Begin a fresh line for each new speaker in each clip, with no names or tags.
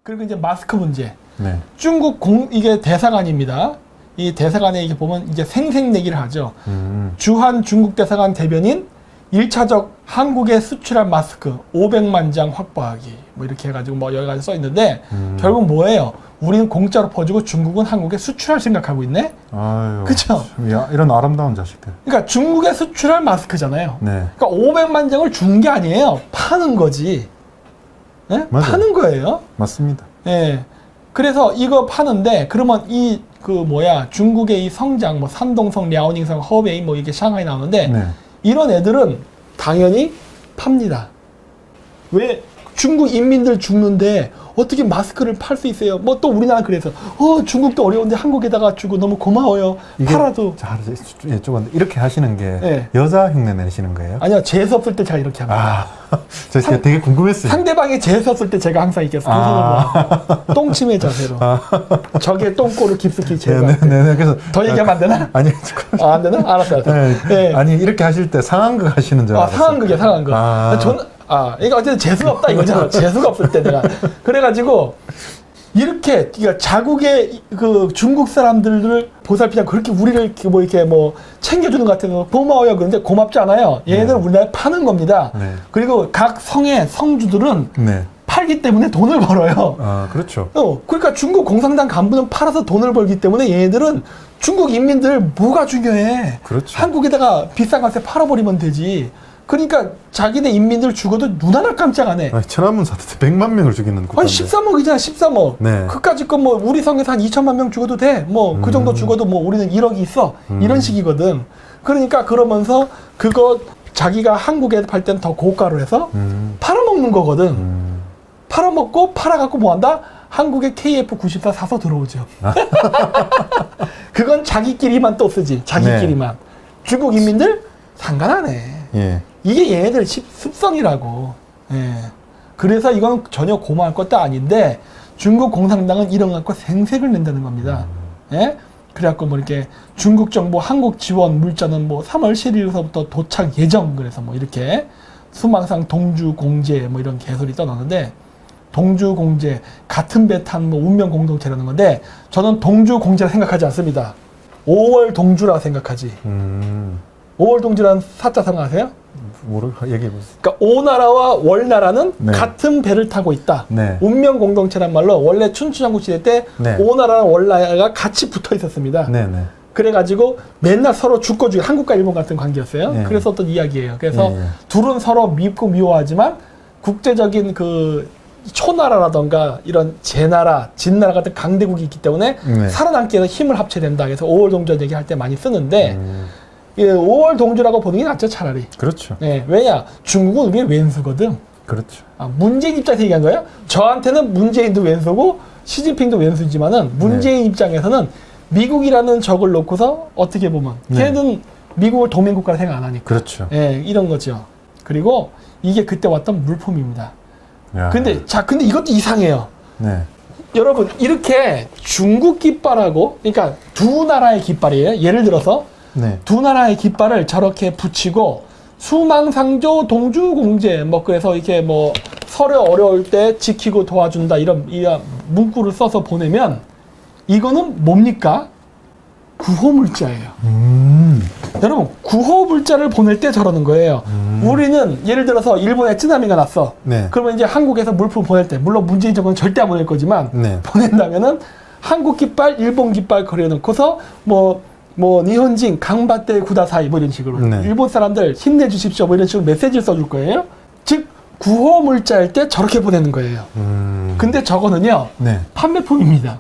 그리고 이제 마스크 문제.
네.
중국 이게 대사관입니다. 이 대사관에 이게 보면 이제 생색내기를 하죠. 주한 중국 대사관 대변인 1차적 한국에 수출한 마스크 500만 장 확보하기. 뭐 이렇게 해가지고 뭐 여러 가지 써 있는데 결국 뭐예요? 우리는 공짜로 퍼주고 중국은 한국에 수출할 생각하고 있네?
아유.
그쵸?
야, 이런 아름다운 자식들.
그러니까 중국에 수출할 마스크잖아요.
네.
그러니까 500만 장을 준 게 아니에요. 파는 거지. 네? 파는 거예요.
맞습니다.
예. 그래서 이거 파는데 그러면 중국의 이 성장 뭐 산동성, 랴오닝성, 허베이 뭐 이게 샹하이 나오는데
네.
이런 애들은 당연히 팝니다. 왜 중국 인민들 죽는데 어떻게 마스크를 팔 수 있어요? 뭐 또 우리나라 그래서 중국도 어려운데 한국에다가 주고 너무 고마워요. 팔아도.
자, 여쭤봤는데 이렇게 하시는 게
네.
여자 흉내 내시는 거예요?
아니요. 재수 없을 때 잘 이렇게 합니다.
제가 되게 궁금했어요.
상대방이 재수 없을 때 제가 항상 이렇게 똥침의 자세로 적의 똥꼬를 깊숙이 제거할 때.
네. 그래서
더 얘기하면 안 되나?
아니.
안 되나? 알았어요.
네.
네.
아니 이렇게 하실 때 상황극 하시는 줄 알았어요.
상황극이야, 상황극. 저는 이거 어쨌든 재수가 없다 이거잖아. 재수가 없을 때 내가 그래가지고 이렇게 그러니까 자국의 그 중국 사람들을 보살피자 그렇게 우리를 이렇게 뭐 챙겨주는 것 같아서 고마워요. 그런데 고맙지 않아요. 얘네들은 우리나라에 파는 겁니다.
네.
그리고 각 성의 성주들은
네.
팔기 때문에 돈을 벌어요.
그렇죠.
그러니까 중국 공산당 간부는 팔아서 돈을 벌기 때문에 얘네들은 중국 인민들 뭐가 중요해.
그렇죠.
한국에다가 비싼 값에 팔아버리면 되지. 그러니까 자기네 인민들 죽어도 눈 하나 깜짝 안 해.
천안문 사태 100만 명을 죽이는 국가인데.
13억이잖아, 13억.
네.
그까짓 건 뭐 우리 성에서 한 2천만 명 죽어도 돼. 뭐 그 정도 죽어도 뭐 우리는 1억이 있어. 이런 식이거든. 그러니까 그러면서 그거 자기가 한국에 팔 때는 더 고가로 해서 팔아먹는 거거든. 팔아먹고 팔아갖고 뭐 한다? 한국에 KF94 사서 들어오죠. 그건 자기끼리만 또 쓰지. 자기끼리만. 네. 중국 인민들 상관 안 해.
예. 이게
얘네들 습성이라고. 예. 그래서 이건 전혀 고마울 것도 아닌데 중국 공산당은 이런 거 갖고 생색을 낸다는 겁니다. 예? 그래갖고 뭐 이렇게 중국 정부 한국 지원 물자는 뭐 3월 7일서부터 도착 예정 그래서 뭐 이렇게 수망상 동주 공제 뭐 이런 개소리 떠나는데 동주 공제 같은 배 탄 뭐 운명 공동체라는 건데 저는 동주 공제라 생각하지 않습니다. 5월 동주라 생각하지. 5월 동주라는 사자성 아세요?
얘기해보세요.
그러니까 오나라와 월나라는
네.
같은 배를 타고 있다.
네.
운명 공동체란 말로 원래 춘추전국시대 때
네.
오나라랑 월나라가 같이 붙어 있었습니다.
네.
그래가지고 맨날 서로 죽고 죽이 한국과 일본 같은 관계였어요.
네.
그래서 어떤 이야기예요. 그래서
네.
둘은 서로 밉고 미워하지만 국제적인 그 초나라라던가 이런 제나라, 진나라 같은 강대국이 있기 때문에
네.
살아남기 위해서 힘을 합쳐야 된다. 그래서 5월 동주 얘기할 때 많이 쓰는데 5월 동주라고 보는 게 낫죠, 차라리.
그렇죠.
네, 왜냐? 중국은 우리의 왼수거든.
그렇죠.
문재인 입장에서 얘기한 거예요? 저한테는 문재인도 왼수고 시진핑도 왼수지만은 문재인 입장에서는 미국이라는 적을 놓고서 어떻게 보면 걔는 미국을 동맹국가라 생각 안 하니까.
그렇죠.
네, 이런 거죠. 그리고 이게 그때 왔던 물품입니다.
야.
근데 이것도 이상해요.
네.
여러분, 이렇게 중국 깃발하고, 그러니까 두 나라의 깃발이에요. 예를 들어서
네.
두 나라의 깃발을 저렇게 붙이고 수망상조 동주공제 뭐 그래서 이렇게 뭐 서로 어려울 때 지키고 도와준다 이런 문구를 써서 보내면 이거는 뭡니까? 구호물자예요. 여러분 구호물자를 보낼 때 저러는 거예요. 우리는 예를 들어서 일본에 쓰나미가 났어.
네.
그러면 이제 한국에서 물품 보낼 때 물론 문재인 정부는 절대 안 보낼 거지만
네.
보낸다면은 한국 깃발, 일본 깃발 그려놓고서 뭐 니혼진 강바떼 구다사이 뭐 이런 식으로
네.
일본 사람들 힘내주십시오 뭐 이런 식으로 메시지를 써줄 거예요. 즉 구호 물자일 때 저렇게 보내는 거예요. 근데 저거는요
네.
판매품입니다.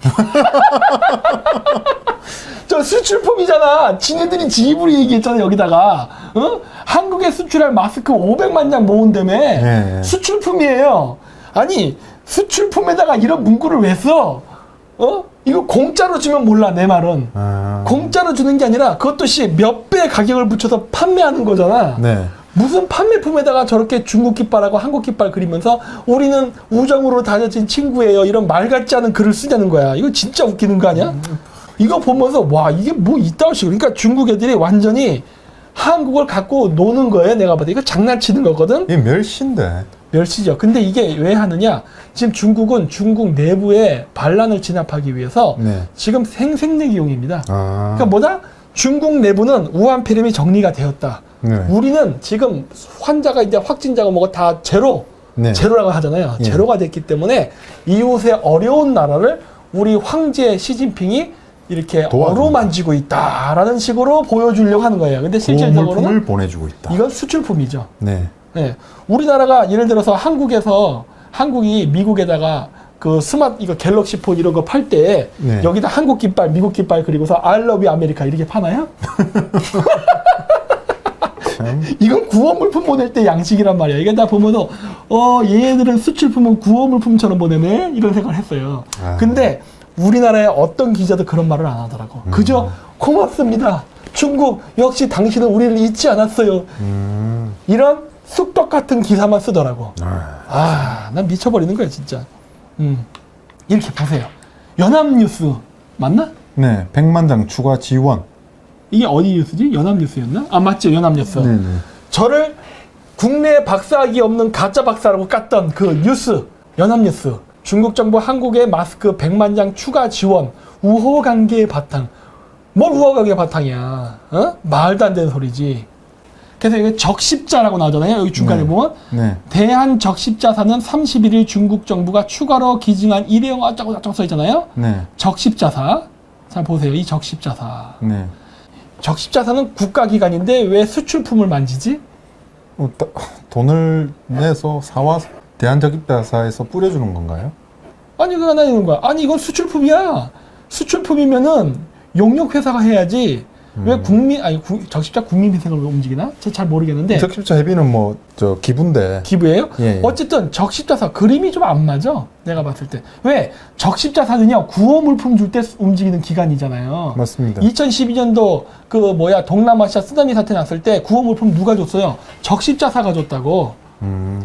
저 수출품이잖아. 지네들이 지입으로 얘기했잖아 여기다가. 한국에 수출할 마스크 500만 장 모은다며.
네.
수출품이에요. 아니 수출품에다가 이런 문구를 왜 써? 이거 공짜로 주면 몰라 내 말은. 공짜로 주는 게 아니라 그것도 몇 배 가격을 붙여서 판매하는 거잖아.
네.
무슨 판매품에다가 저렇게 중국 깃발하고 한국 깃발 그리면서 우리는 우정으로 다져진 친구예요 이런 말 같지 않은 글을 쓰자는 거야. 이거 진짜 웃기는 거 아니야? 이거 보면서 와 이게 뭐 이따위 식으로. 그러니까 중국 애들이 완전히 한국을 갖고 노는 거예요. 내가 봐도 이거 장난치는 거거든.
이게 멸시인데.
멸시죠. 근데 이게 왜 하느냐? 지금 중국은 중국 내부에 반란을 진압하기 위해서
네.
지금 생색내기용입니다.
아.
그러니까 뭐다? 중국 내부는 우한 폐렴이 정리가 되었다.
네.
우리는 지금 환자가 이제 확진자가 뭐가 다 제로,
네.
제로라고 하잖아요.
예.
제로가 됐기 때문에 이웃의 어려운 나라를 우리 황제 시진핑이 이렇게
도와줍니다.
어루만지고 있다라는 식으로 보여주려고 하는 거예요. 근데 실질적으로는
보물품을 보내주고 있다.
이건 수출품이죠.
네.
네. 우리나라가 예를 들어서 한국이 미국에다가 그 스마트 이거 갤럭시 폰 이런 거 팔 때
네.
여기다 한국 깃발, 미국 깃발 그리고서 I love you 아메리카 이렇게 파나요?
참.
이건 구호 물품 보낼 때 양식이란 말이야. 이게 다 보면은 얘네들은 수출품은 구호 물품처럼 보내네 이런 생각을 했어요.
아.
근데 우리나라의 어떤 기자도 그런 말을 안 하더라고. 그저 고맙습니다. 중국 역시 당신은 우리를 잊지 않았어요. 이런 쑥떡 같은 기사만 쓰더라고. 난 미쳐버리는 거야 진짜. 이렇게 보세요. 연합뉴스 맞나?
네. 100만 장 추가 지원.
이게 어디 뉴스지? 연합뉴스였나? 아 맞죠, 연합뉴스.
네네.
저를 국내 박사학위 없는 가짜 박사라고 깠던 그 뉴스, 연합뉴스. 중국 정부 한국에 마스크 100만 장 추가 지원, 우호 관계의 바탕. 뭘 우호 관계의 바탕이야? 어? 말도 안 되는 소리지. 그래서 이게 적십자라고 나오잖아요. 여기 중간에
네.
보면
네.
대한적십자사는 31일 중국 정부가 추가로 기증한 일회용 어쩌고 저쩌고 써 있잖아요.
네.
적십자사. 자 보세요, 이 적십자사.
네.
적십자사는 국가기관인데 왜 수출품을 만지지?
돈을 내서 사와 대한적입자사에서 뿌려주는 건가요?
아니 그거 아니는 거야. 아니 이건 수출품이야. 수출품이면은 용역회사가 해야지. 왜 적십자 국민회생을 움직이나? 제가 잘 모르겠는데.
적십자 회비는 뭐 저 기부인데.
기부예요?
예, 예.
어쨌든 적십자사 그림이 좀 안 맞아. 내가 봤을 때. 왜? 적십자사는요 구호 물품 줄 때 움직이는 기관이잖아요.
맞습니다.
2012년도 동남아시아 쓰나미 사태 났을 때 구호 물품 누가 줬어요? 적십자사가 줬다고.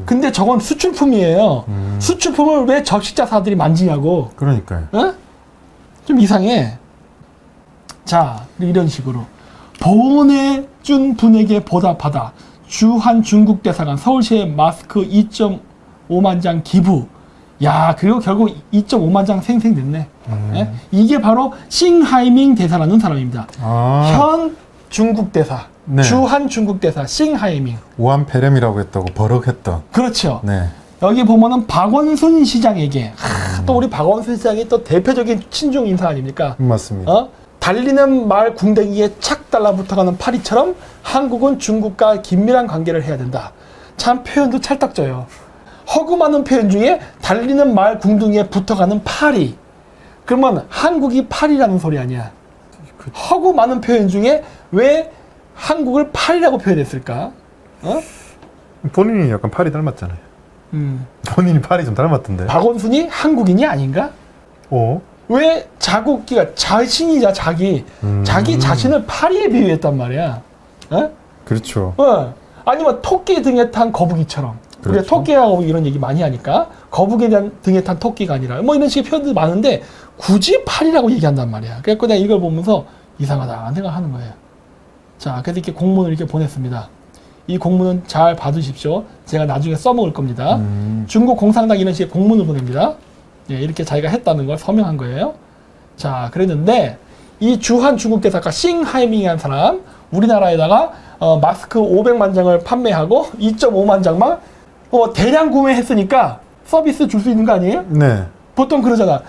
근데 저건 수출품이에요. 수출품을 왜 적십자사들이 만지냐고.
그러니까요.
어? 좀 이상해. 자, 이런 식으로 보내준 분에게 보답하다. 주한 중국 대사관 서울시에 마스크 2.5만 장 기부. 야, 그리고 결국 2.5만 장 생생됐네. 예? 이게 바로 싱하이밍 대사라는 사람입니다. 현 중국 대사,
네.
주한 중국 대사 싱하이밍.
우한 폐렴이라고 했다고 버럭했던.
그렇죠.
네.
여기 보면은 박원순 시장에게 또 우리 박원순 시장이 또 대표적인 친중 인사 아닙니까?
맞습니다.
달리는 말 궁뎅이에 착 달라붙어가는 파리처럼 한국은 중국과 긴밀한 관계를 해야 된다. 참 표현도 찰떡져요. 허구 많은 표현 중에 달리는 말 궁둥이에 붙어가는 파리. 그러면 한국이 파리라는 소리 아니야. 허구 많은 표현 중에 왜 한국을 파리라고 표현했을까?
본인이 약간 파리 닮았잖아요. 본인이 파리 좀 닮았던데.
박원순이 한국인이 아닌가? 왜 자국기가 자신이자 자기 자신을 파리에 비유했단 말이야.
그렇죠.
아니면 토끼 등에 탄 거북이처럼. 우리가
그렇죠.
토끼와 거북이 이런 얘기 많이 하니까 거북에 대한 등에 탄 토끼가 아니라 뭐 이런 식의 표현들이 많은데 굳이 파리라고 얘기한단 말이야. 그래서 내가 이걸 보면서 이상하다 생각하는 거예요. 자, 그래서 이렇게 공문을 이렇게 보냈습니다. 이 공문은 잘 받으십시오. 제가 나중에 써먹을 겁니다. 중국 공산당 이런 식의 공문을 보냅니다. 예, 이렇게 자기가 했다는 걸 서명한 거예요. 자, 그랬는데 이 주한 중국 대사가 싱하이밍이라는 사람 우리나라에다가 마스크 500만 장을 판매하고 2.5만 장만 대량 구매했으니까 서비스 줄 수 있는 거 아니에요?
네.
보통 그러잖아.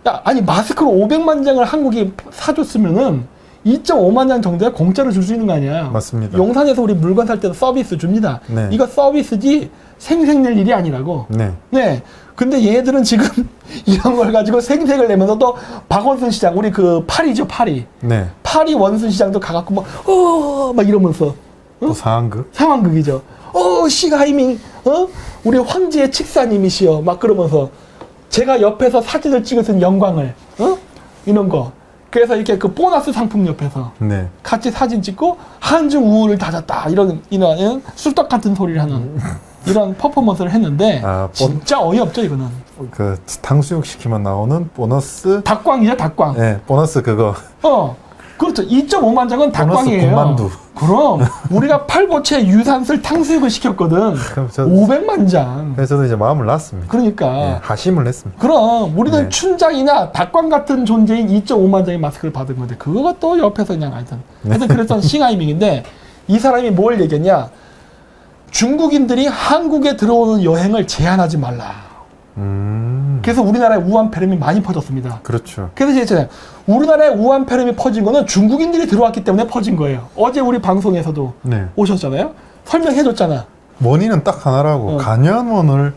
야, 아니 마스크를 500만 장을 한국이 사줬으면은 2.5만 장 정도야 공짜로 줄 수 있는 거 아니야.
맞습니다.
용산에서 우리 물건 살 때도 서비스 줍니다.
네.
이거 서비스지 생색낼 일이 아니라고.
네.
네. 근데 얘들은 지금 이런 걸 가지고 생색을 내면서 또 박원순 시장, 우리 그 파리죠, 파리.
네.
파리 원순 시장도 가갖고 막 이러면서.
또 상황극.
상황극이죠. 싱하이밍, 우리 황제의 칙사님이시여. 막 그러면서. 제가 옆에서 사진을 찍어준 영광을, 이런 거. 그래서 이렇게 그 보너스 상품 옆에서.
네.
같이 사진 찍고 한중 우호를 다졌다. 이런 쑥떡 같은 소리를 하는. 이런 퍼포먼스를 했는데 진짜 어이없죠 이거는.
그 탕수육 시키면 나오는 보너스
닭광이죠 닭광.
네, 보너스 그거.
그렇죠. 2.5만 장은 닭광이에요.
보너스 군만두.
그럼 우리가 팔보채 유산슬 탕수육을 시켰거든.
그럼
500만 장.
그래서 저도 이제 마음을 놨습니다.
그러니까.
예, 하심을 했습니다.
그럼 우리는
네.
춘장이나 닭광 같은 존재인 2.5만 장의 마스크를 받은 건데 그거 또 옆에서 그냥 하여튼 그랬던 싱하이밍인데 이 사람이 뭘 얘기했냐? 중국인들이 한국에 들어오는 여행을 제한하지 말라. 그래서 우리나라에 우한폐렴이 많이 퍼졌습니다.
그렇죠.
그래서 제가 우리나라에 우한폐렴이 퍼진 거는 중국인들이 들어왔기 때문에 퍼진 거예요. 어제 우리 방송에서도
네.
오셨잖아요. 설명해줬잖아.
원인은 딱 하나라고.
어.
감염원을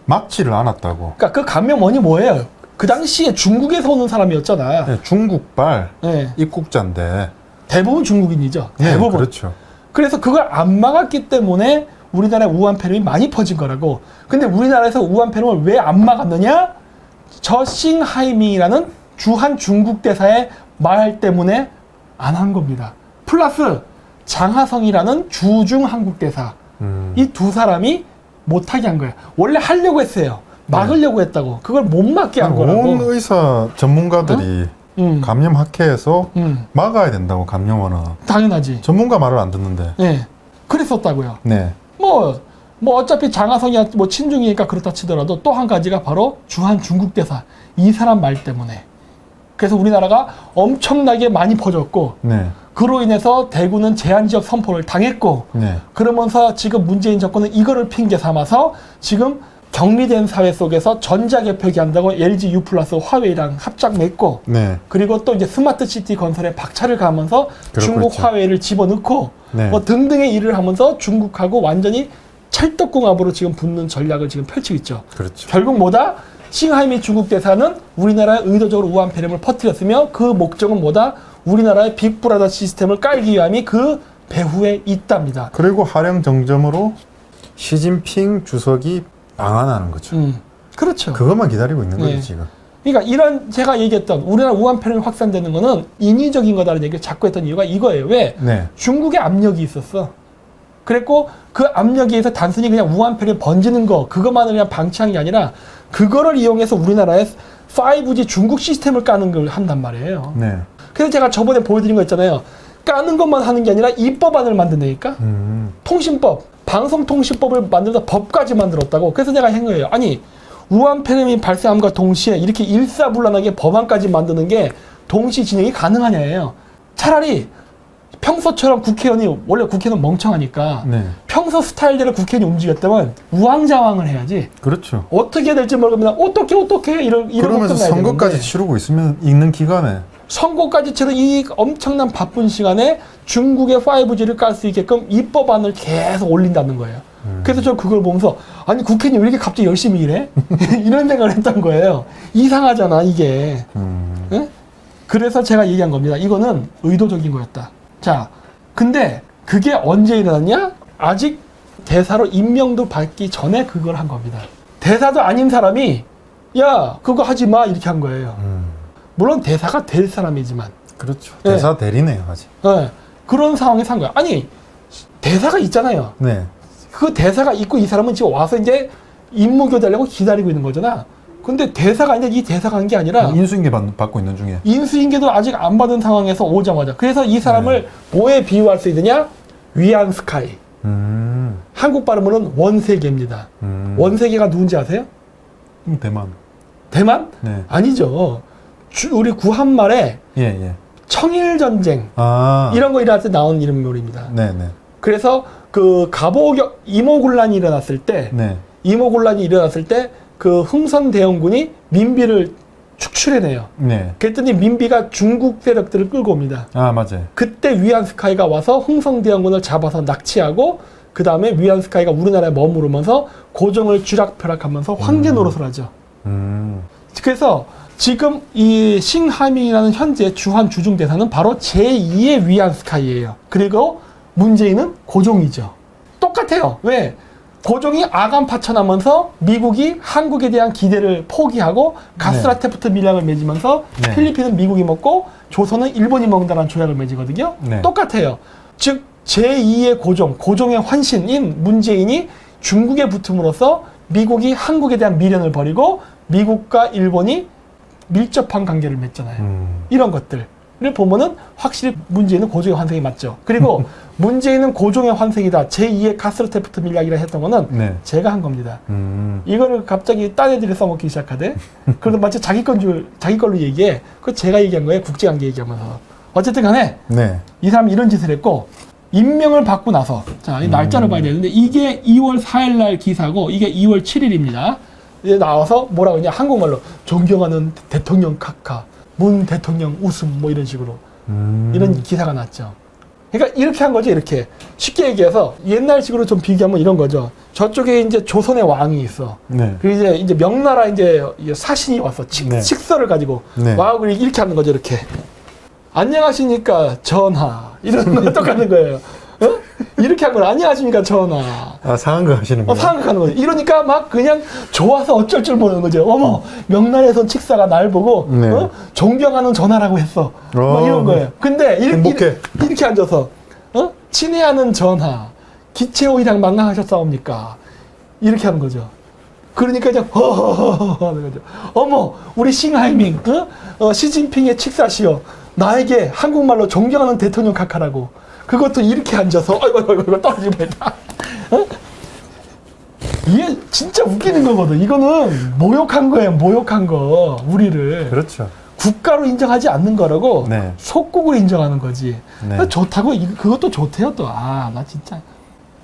막지를 않았다고.
그러니까 그 감염원이 뭐예요? 그 당시에 중국에서 오는 사람이었잖아.
네, 중국발
네.
입국자인데.
대부분 중국인이죠.
네,
대부분.
그렇죠.
그래서 그걸 안 막았기 때문에 우리나라에 우한폐렴이 많이 퍼진 거라고. 근데 우리나라에서 우한폐렴을 왜 안 막았느냐? 저 싱하이밍이라는 주한 중국 대사의 말 때문에 안 한 겁니다. 플러스 장하성이라는 주중 한국 대사. 이 두 사람이 못하게 한 거예요. 원래 하려고 했어요. 막으려고 했다고. 그걸 못 막게 한 거라고.
온 의사 전문가들이 감염학회에서 막아야 된다고, 감염원은.
당연하지.
전문가 말을 안 듣는데.
네. 그랬었다고요.
네.
뭐 어차피 장하성이 뭐 친중이니까 그렇다 치더라도 또 한 가지가 바로 주한 중국 대사. 이 사람 말 때문에. 그래서 우리나라가 엄청나게 많이 퍼졌고,
네.
그로 인해서 대구는 제한지역 선포를 당했고,
네.
그러면서 지금 문재인 정권은 이거를 핑계 삼아서 지금 격리된 사회 속에서 전자개표기 한다고 LG U 플러스 화웨이랑 합작 맺고,
네.
그리고 또 이제 스마트 시티 건설에 박차를 가면서 중국
그렇죠.
화웨이를 집어넣고,
네.
뭐 등등의 일을 하면서 중국하고 완전히 찰떡궁합으로 지금 붙는 전략을 지금 펼치고 있죠.
그렇죠.
결국 뭐다? 싱하이밍 중국 대사는 우리나라에 의도적으로 우한폐렴을 퍼뜨렸으며 그 목적은 뭐다? 우리나라의 빅브라더 시스템을 깔기 위함이 그 배후에 있답니다.
그리고 하령 정점으로 시진핑 주석이 방한하는 거죠.
그렇죠.
그것만 기다리고 있는 거죠,
네.
지금.
그러니까 이런 제가 얘기했던 우리나라 우한폐렴이 확산되는 거는 인위적인 거다라는 얘기를 자꾸 했던 이유가 이거예요. 왜?
네.
중국의 압력이 있었어. 그랬고 그 압력에 의해서 단순히 그냥 우한폐렴이 번지는 거 그것만을 그냥 방치한 게 아니라 그거를 이용해서 우리나라에 5G 중국 시스템을 까는 걸 한단 말이에요.
네.
그래서 제가 저번에 보여드린 거 있잖아요. 까는 것만 하는 게 아니라 입법안을 만든다니까. 통신법, 방송통신법을 만들다 법까지 만들었다고. 그래서 내가 한 거예요. 아니 우한폐렴이 발생함과 동시에 이렇게 일사불란하게 법안까지 만드는 게 동시 진행이 가능하냐예요. 차라리 평소처럼 국회의원이 원래 국회는 멍청하니까
네.
평소 스타일대로 국회의원이 움직였다면 우왕좌왕을 해야지.
그렇죠.
어떻게 될지 모르면 어떻게 이러고
그러면서
끝나야
선거까지
되는데
치르고 있는 기간에
선거까지 치른 이 엄청난 바쁜 시간에 중국의 5G를 깔 수 있게끔 입법안을 계속 올린다는 거예요. 그래서 저 그걸 보면서 아니 국회의원이 왜 이렇게 갑자기 열심히 일해? 이런 생각을 했던 거예요. 이상하잖아 이게. 응? 그래서 제가 얘기한 겁니다. 이거는 의도적인 거였다. 자, 근데 그게 언제 일어났냐? 아직 대사로 임명도 받기 전에 그걸 한 겁니다. 대사도 아닌 사람이 야 그거 하지 마 이렇게 한 거예요. 물론 대사가 될 사람이지만
그렇죠.
네.
대사 대리네요, 아직.
네, 그런 상황에 산 거야. 아니 대사가 있잖아요.
네.
그 대사가 있고 이 사람은 지금 와서 이제 임무 교대하려고 기다리고 있는 거잖아. 근데 대사가 아닌데 이 대사가 한 게 아니라
인수인계 받고 있는 중에.
인수인계도 아직 안 받은 상황에서 오자마자. 그래서 이 사람을 뭐에 비유할 수 있느냐? 위안스카이. 한국 발음으로는 원세계입니다. 원세계가 누군지 아세요?
대만.
대만?
네.
아니죠. 우리 구한말에
예, 예.
청일전쟁
아.
이런 거 일어날 때 나오는 인물입니다.
네, 네.
그래서 그 이모군란이 일어났을 때
네.
이모군란이 일어났을 때 그 흥선대원군이 민비를 축출해내요.
네.
그랬더니 민비가 중국 세력들을 끌고 옵니다.
아, 맞아요.
그때 위안스카이가 와서 흥선대원군을 잡아서 납치하고 그 다음에 위안스카이가 우리나라에 머무르면서 고종을 쥐락펴락하면서 황제 노릇을 하죠. 그래서 지금 이 싱하밍이라는 현재 주한 주중 대사는 바로 제2의 위안스카이예요. 그리고 문재인은 고종이죠. 똑같아요. 왜? 고종이 아간 파천하면서 미국이 한국에 대한 기대를 포기하고 가스라테프트 밀약을 맺으면서
네.
필리핀은 미국이 먹고 조선은 일본이 먹는다는 조약을 맺거든요.
네.
똑같아요. 즉 제2의 고종의 환신인 문재인이 중국에 붙음으로써 미국이 한국에 대한 미련을 버리고 미국과 일본이 밀접한 관계를 맺잖아요. 이런 것들. 보면은 확실히 문재인은 고종의 환생이 맞죠. 그리고 문재인은 고종의 환생이다. 제2의 가스르테프트 밀약이라 했던 거는
네.
제가 한 겁니다. 이거를 갑자기 딴 애들이 써먹기 시작하대. 그래도 마치 자기 걸로 얘기해. 그거 제가 얘기한 거예요. 국제관계 얘기하면서. 어쨌든 간에
네.
이 사람이 이런 짓을 했고 임명을 받고 나서 자, 이 날짜를 봐야 되는데 이게 2월 4일 날 기사고 이게 2월 7일입니다. 이제 나와서 뭐라고 하냐 한국말로 존경하는 대통령 카카 문 대통령 웃음 뭐 이런 식으로 이런 기사가 났죠. 그러니까 이렇게 한 거죠. 이렇게 쉽게 얘기해서 옛날식으로 좀 비교하면 이런 거죠. 저쪽에 이제 조선의 왕이 있어.
네.
그리고 이제 명나라 이제 사신이 왔어.
네.
칙서를 가지고
네.
와고 이렇게 하는 거죠. 이렇게 안녕하십니까 전하 이런 거 똑같은 거예요. 어? 이렇게 한 걸 안녕하십니까 전하.
아, 상한 거 하시는 거예요?
상하는 거죠. 이러니까 막 그냥 좋아서 어쩔 줄 모르는 거죠. 어머 명나라에선 칙사가 날 보고
네.
존경하는 전하라고 했어. 막 이런 거예요. 근데 이렇게 앉아서 친애하는 전하 기체오이랑 망강하셨사옵니까? 이렇게 하는 거죠. 그러니까 이제 허허허허 하는 거죠. 어머 우리 싱하이밍 시진핑의 칙사시여 나에게 한국말로 존경하는 대통령 카카라고. 그것도 이렇게 앉아서 아이고 떨어지고 있다. 이게 진짜 웃기는 거거든. 이거는 모욕한 거예요. 모욕한 거 우리를.
그렇죠.
국가로 인정하지 않는 거라고
네.
속국으로 인정하는 거지.
네.
좋다고 그것도 좋대요 또. 아 나 진짜.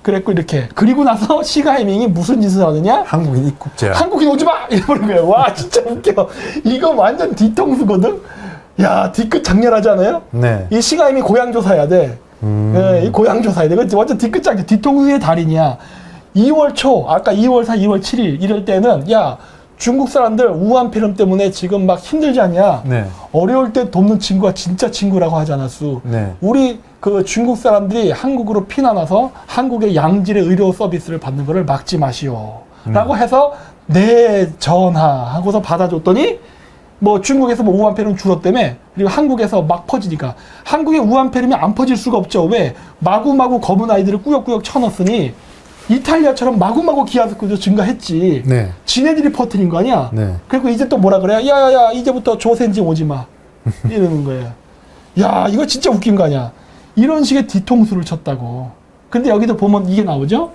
그랬고 이렇게 그리고 나서 시가이밍이 무슨 짓을 하느냐?
한국인 입국제야.
한국인 오지 마! 이러는 거예요. 와 진짜 웃겨. 이거 완전 뒤통수거든. 야 뒤끝 장렬하지 않아요?
네.
이 시가이밍 고향조사해야 돼. 네, 이 고향조사해야 돼. 그 완전 뒤끝 장렬 뒤통수의 달인이야. 2월 초 아까 2월 4, 2월 7일 이럴 때는 야 중국 사람들 우한 폐렴 때문에 지금 막 힘들지 않냐?
네.
어려울 때 돕는 친구가 진짜 친구라고 하잖아, 수.
네.
우리 그 중국 사람들이 한국으로 피난와서 한국의 양질의 의료 서비스를 받는 거를 막지 마시오. 라고 해서 네 전하 하고서 받아줬더니 뭐 중국에서 뭐 우한 폐렴 줄었다며 그리고 한국에서 막 퍼지니까 한국의 우한 폐렴이 안 퍼질 수가 없죠. 왜? 마구마구 검은 아이들을 꾸역꾸역 쳐넣었으니 이탈리아처럼 마구마구 기아도 증가했지.
네.
지네들이 퍼뜨린 거 아니야?
네.
그리고 이제 또 뭐라 그래요? 야야야 이제부터 조센징 오지 마. 이러는 거예요. 야 이거 진짜 웃긴 거 아니야? 이런 식의 뒤통수를 쳤다고. 근데 여기도 보면 이게 나오죠?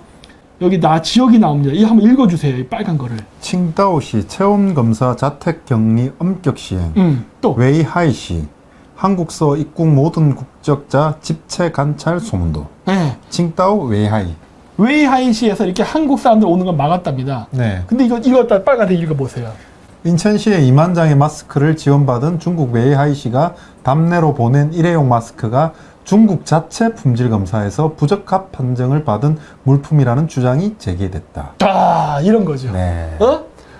여기 지역이 나옵니다. 이거 한번 읽어주세요. 이 빨간 거를.
칭다오시 체온검사 자택격리 엄격 시행.
또
웨이하이시 한국서 입국 모든 국적자 집체 관찰 소문도.
네.
칭다오 웨이하이.
웨이하이시에서 이렇게 한국 사람들 오는 걸 막았답니다.
네.
근데 이거 빨간색 읽어보세요.
인천시에 2만 장의 마스크를 지원받은 중국 웨이하이시가 답례로 보낸 일회용 마스크가 중국 자체 품질 검사에서 부적합 판정을 받은 물품이라는 주장이 제기됐다.
아 이런 거죠.
네.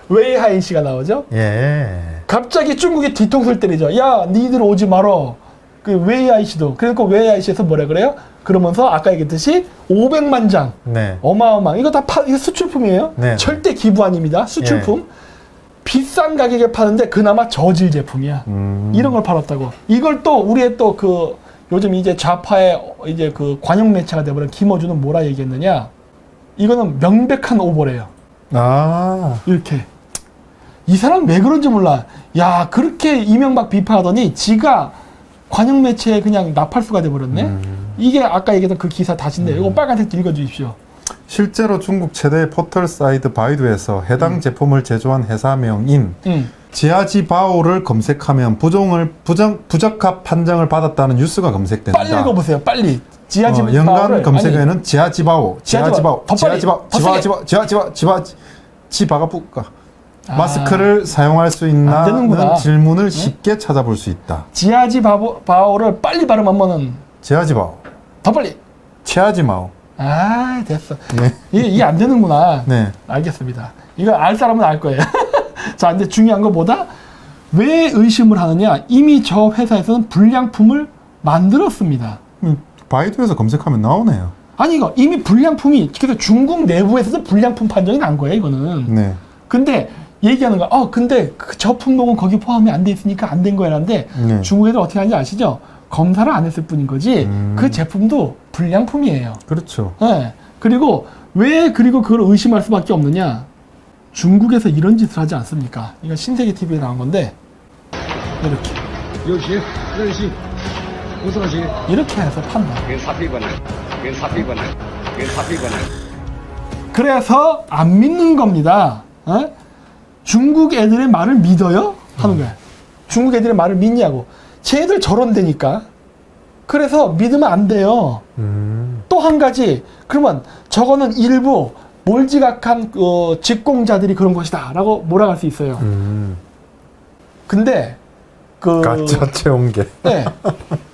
웨이하이시가 나오죠.
예.
갑자기 중국이 뒤통수를 때리죠. 야 니들 오지 말어. 그 웨이하이시도. 그러니까 웨이하이시에서 뭐라 그래요? 그러면서 아까 얘기했듯이 500만 장.
네.
어마어마한. 이거 다 이거 수출품이에요.
네.
절대 기부 아닙니다. 수출품.
예.
비싼 가격에 파는데 그나마 저질 제품이야. 이런 걸 팔았다고. 이걸 또 우리의 또 그 요즘 이제 좌파의 이제 그 관영 매체가 돼버린 김어준은 뭐라 얘기했느냐? 이거는 명백한 오보래요.
아.
이렇게. 이 사람 왜 그런지 몰라. 야 그렇게 이명박 비판하더니 지가 관영 매체에 그냥 나팔수가 돼버렸네. 이게 아까 얘기했던 그 기사 다시인데 이거 빨간색 읽어주십시오.
실제로 중국 최대 포털 사이트 바이두에서 해당 제품을 제조한 회사명인 지아지바오를 검색하면 부적합 판정을 받았다는 뉴스가 검색된다.
빨리 읽어보세요. 빨리. 지아지바오를
연관 검색어에는 지아지바오, 지바가부가 마스크를 사용할 수 있나는 질문을 쉽게 찾아볼 수 있다.
지아지바오를 빨리 발음하면은
지아지바오,
더 빨리.
지아지마오.
아 됐어.
네.
이게 안 되는구나.
네.
알겠습니다. 이거 알 사람은 알 거예요. 자, 근데 중요한 것보다 왜 의심을 하느냐? 이미 저 회사에서는 불량품을 만들었습니다.
바이두에서 검색하면 나오네요.
아니 이거 이미 불량품이 그래서 중국 내부에서도 불량품 판정이 난 거예요. 이거는.
네.
근데 얘기하는 거야. 근데 저 품목은 거기 포함이 안 돼 있으니까 안 된 거라는데
네.
중국 애들 어떻게 하는지 아시죠? 검사를 안 했을 뿐인 거지 그 제품도 불량품이에요.
그렇죠.
네. 그리고 왜 그리고 그걸 의심할 수밖에 없느냐? 중국에서 이런 짓을 하지 않습니까? 이건 신세계 TV에 나온 건데 이렇게
有钱任性，不上心，
이렇게 해서 판다.
给人擦屁股呢，给人擦屁股呢，给人擦屁股呢。
그래서 안 믿는 겁니다. 어? 중국 애들의 말을 믿어요? 하는 거야. 중국 애들의 말을 믿냐고. 쟤들 저런 데니까. 그래서 믿으면 안 돼요. 또 한 가지. 그러면 저거는 일부 몰지각한 직공자들이 그런 것이다 라고 몰아갈 수 있어요. 근데
가짜 체온계.
네,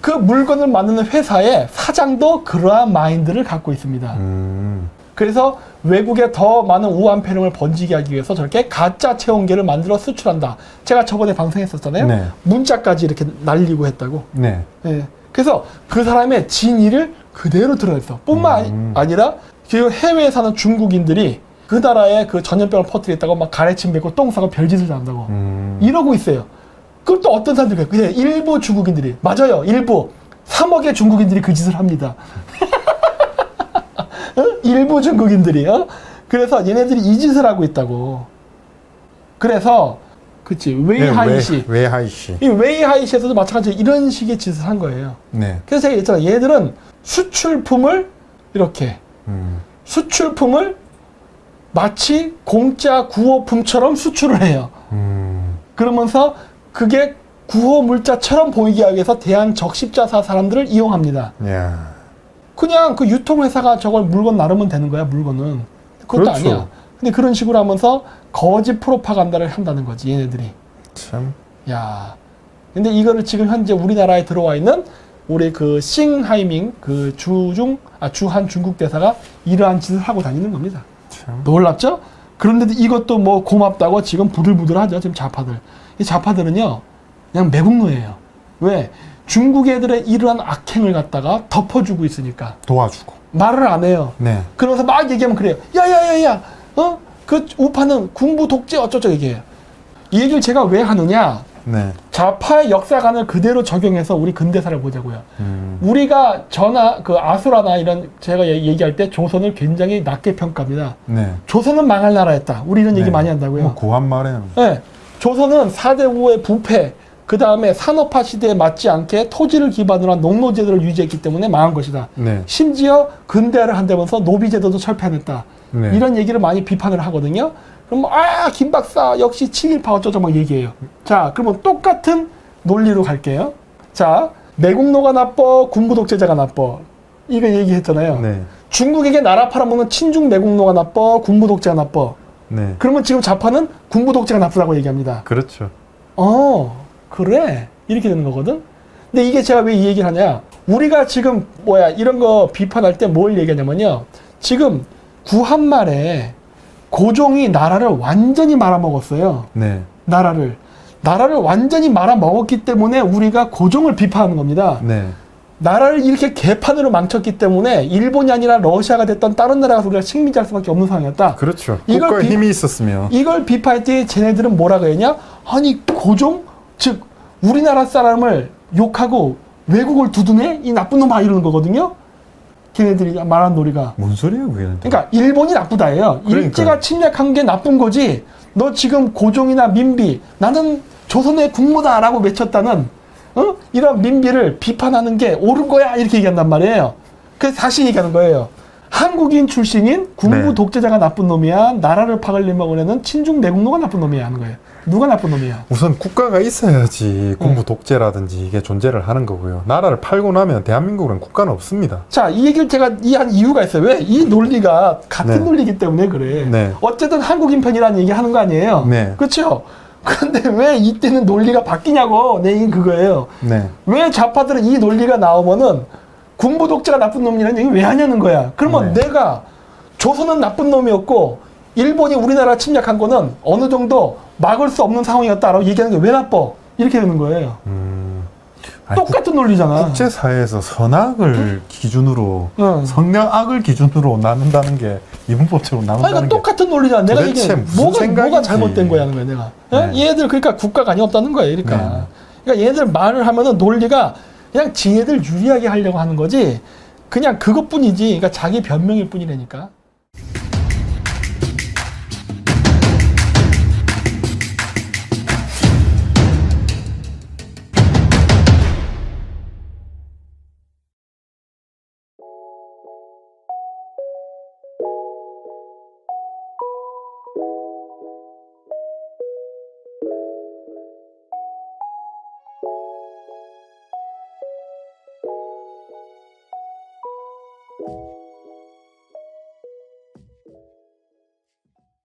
그 물건을 만드는 회사의 사장도 그러한 마인드를 갖고 있습니다. 그래서 외국에 더 많은 우한 폐렴을 번지게 하기 위해서 저렇게 가짜 체온계를 만들어 수출한다. 제가 저번에 방송했었잖아요.
네.
문자까지 이렇게 날리고 했다고.
네.
예. 그래서 그 사람의 진위를 그대로 드러냈어. 뿐만 아니라 그 해외에 사는 중국인들이 그 나라에 그 전염병을 퍼뜨렸다고 막 가래침 뱉고 똥 싸고 별짓을 다 한다고. 이러고 있어요. 그럼 또 어떤 사람들이 그래요. 일부 중국인들이. 맞아요. 일부. 3억의 중국인들이 그 짓을 합니다. 어? 일부 중국인들이. 그래서 얘네들이 이 짓을 하고 있다고. 그래서 그치. 웨이하이시.
웨이하이시.
이 웨이하이시에서도 마찬가지로 이런 식의 짓을 한 거예요.
네.
그래서 제가 얘기했잖아요. 얘들은 수출품을 이렇게 수출품을 마치 공짜 구호품처럼 수출을 해요. 그러면서 그게 구호 물자처럼 보이게 하기 위해서 대한적십자사 사람들을 이용합니다.
야.
그냥 그 유통회사가 저걸 물건 나르면 되는 거야, 물건은. 그것도
그렇죠.
아니야. 근데 그런 식으로 하면서 거짓 프로파간다를 한다는 거지, 얘네들이.
참.
야. 근데 이거를 지금 현재 우리나라에 들어와 있는 우리 그 싱하이밍 그 주한 중국 대사가 이러한 짓을 하고 다니는 겁니다.
참.
놀랍죠? 그런데도 이것도 뭐 고맙다고 지금 부들부들하죠, 지금 좌파들. 이 좌파들은요, 그냥 매국노예요. 왜? 중국 애들의 이러한 악행을 갖다가 덮어주고 있으니까.
도와주고.
말을 안 해요.
네.
그러면서 막 얘기하면 그래요. 야야야야, 그 우파는 군부 독재 어쩌죠 얘기해요. 이 얘기를 제가 왜 하느냐?
네.
좌파의 역사관을 그대로 적용해서 우리 근대사를 보자고요. 우리가 그 아수라나 이런 제가 얘기할 때 조선을 굉장히 낮게 평가합니다.
네.
조선은 망할 나라였다. 우리 이런 얘기
네.
많이 한다고요.
뭐 구한 말에는.
네. 조선은 4대 우의 부패, 그 다음에 산업화 시대에 맞지 않게 토지를 기반으로 한 농노제도를 유지했기 때문에 망한 것이다.
네.
심지어 근대화를 한다면서 노비제도도 철폐했다.
네.
이런 얘기를 많이 비판을 하거든요. 그럼 김 박사 역시 친일파 어쩌죠 막 얘기해요. 자, 그러면 똑같은 논리로 갈게요. 자, 매국노가 나빠, 군부 독재자가 나빠. 이거 얘기했잖아요.
네.
중국에게 나라 팔아먹는 친중 매국노가 나빠, 군부 독재가 나빠.
네.
그러면 지금 좌파는 군부 독재가 나쁘다고 얘기합니다.
그렇죠.
그래. 이렇게 되는 거거든. 근데 이게 제가 왜 이 얘기를 하냐. 우리가 지금 이런 거 비판할 때 뭘 얘기하냐면요. 지금 구한말에 고종이 나라를 완전히 말아먹었어요.
네.
나라를 완전히 말아먹었기 때문에 우리가 고종을 비판하는 겁니다.
네.
나라를 이렇게 개판으로 망쳤기 때문에 일본이 아니라 러시아가 됐던 다른 나라 가서 우리가 식민지할 수밖에 없는 상황이었다.
그렇죠.
이걸
국가에 힘이 있었으면.
이걸 비판할 때 쟤네들은 뭐라고 했냐? 아니 고종? 즉 우리나라 사람을 욕하고 외국을 두둔해? 이 나쁜 놈아 이러는 거거든요. 걔네들이 말한 놀이가.
뭔 소리야 그게?
그러니까 일본이 나쁘다예요.
그러니까요.
일제가 침략한 게 나쁜 거지. 너 지금 고종이나 민비 나는 조선의 국무다라고 외쳤다는 이런 민비를 비판하는 게 옳은 거야 이렇게 얘기한단 말이에요. 그래서 다시 얘기하는 거예요. 한국인 출신인 군부
네.
독재자가 나쁜 놈이야. 나라를 파글리먹은 애는 친중 내국노가 나쁜 놈이야 하는 거예요. 누가 나쁜 놈이야?
우선 국가가 있어야지 군부 독재라든지 이게 존재를 하는 거고요. 나라를 팔고 나면 대한민국은 국가는 없습니다.
자, 이 얘기를 제가 이해한 이유가 있어요. 왜? 이 논리가 같은
네.
논리이기 때문에 그래.
네.
어쨌든 한국인 편이라는 얘기 하는 거 아니에요?
네.
그렇죠? 근데 왜 이때는 논리가 바뀌냐고 내 얘기는 그거예요.
네.
왜 좌파들은 이 논리가 나오면은 군부 독재가 나쁜 놈이라는 얘기 왜 하냐는 거야. 그러면
네.
내가 조선은 나쁜 놈이었고 일본이 우리나라 침략한 거는 어느 정도 막을 수 없는 상황이었다라고 얘기하는 게 왜 나빠? 이렇게 되는 거예요.
아니,
똑같은 논리잖아.
국제사회에서 선악을 기준으로
응.
성악을 기준으로 나눈다는 게 이분법적으로 나눈다는
그러니까
게
똑같은 논리잖아. 내가
도대체
이게
무슨
뭐가
생각인지.
잘못된 거야 하는 거야 내가.
네.
얘들 그러니까 국가가 아니었다는 거예요. 그러니까.
네.
그러니까 얘들 말을 하면은 논리가 그냥 지네들 유리하게 하려고 하는 거지. 그냥 그것뿐이지. 그러니까 자기 변명일 뿐이라니까. 예.